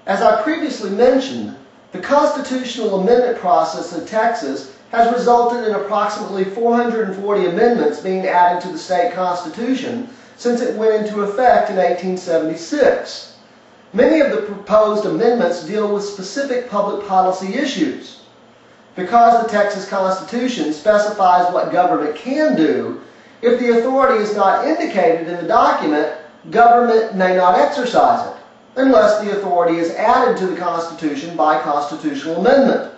As I previously mentioned, the constitutional amendment process in Texas has resulted in approximately 440 amendments being added to the state constitution since it went into effect in 1876. Many of the proposed amendments deal with specific public policy issues. Because the Texas Constitution specifies what government can do, if the authority is not indicated in the document, government may not exercise it, unless the authority is added to the Constitution by constitutional amendment.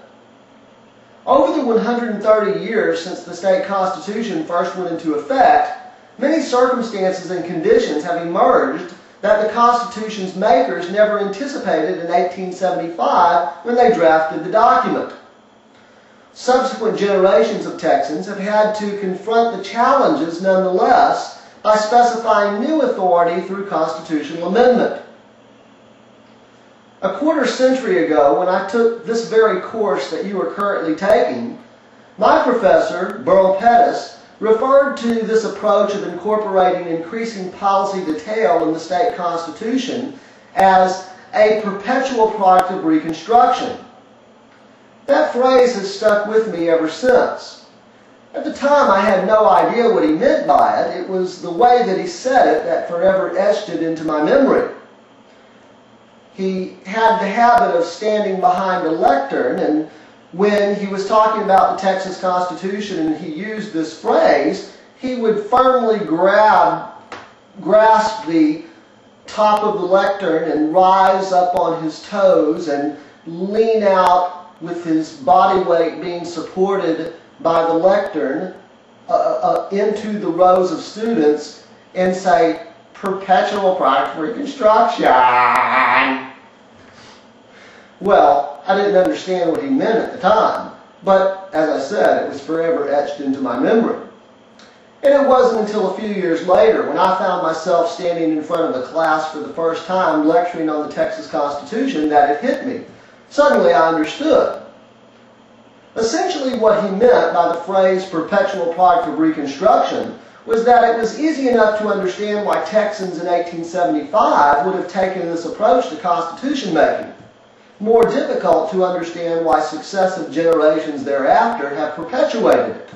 Over the 130 years since the state constitution first went into effect, many circumstances and conditions have emerged that the Constitution's makers never anticipated in 1875 when they drafted the document. Subsequent generations of Texans have had to confront the challenges nonetheless by specifying new authority through constitutional amendment. A quarter century ago, when I took this very course that you are currently taking, my professor, Burl Pettis, referred to this approach of incorporating increasing policy detail in the state constitution as a perpetual product of Reconstruction. That phrase has stuck with me ever since. At the time, I had no idea what he meant by it. It was the way that he said it that forever etched it into my memory. He had the habit of standing behind a lectern, and when he was talking about the Texas Constitution and he used this phrase, he would firmly grasp the top of the lectern and rise up on his toes and lean out with his body weight being supported by the lectern into the rows of students and say, "Perpetual product of Reconstruction." Well, I didn't understand what he meant at the time, but as I said, it was forever etched into my memory. And it wasn't until a few years later, when I found myself standing in front of a class for the first time lecturing on the Texas Constitution, that it hit me. Suddenly I understood. Essentially what he meant by the phrase perpetual product of Reconstruction was that it was easy enough to understand why Texans in 1875 would have taken this approach to constitution making. More difficult to understand why successive generations thereafter have perpetuated it.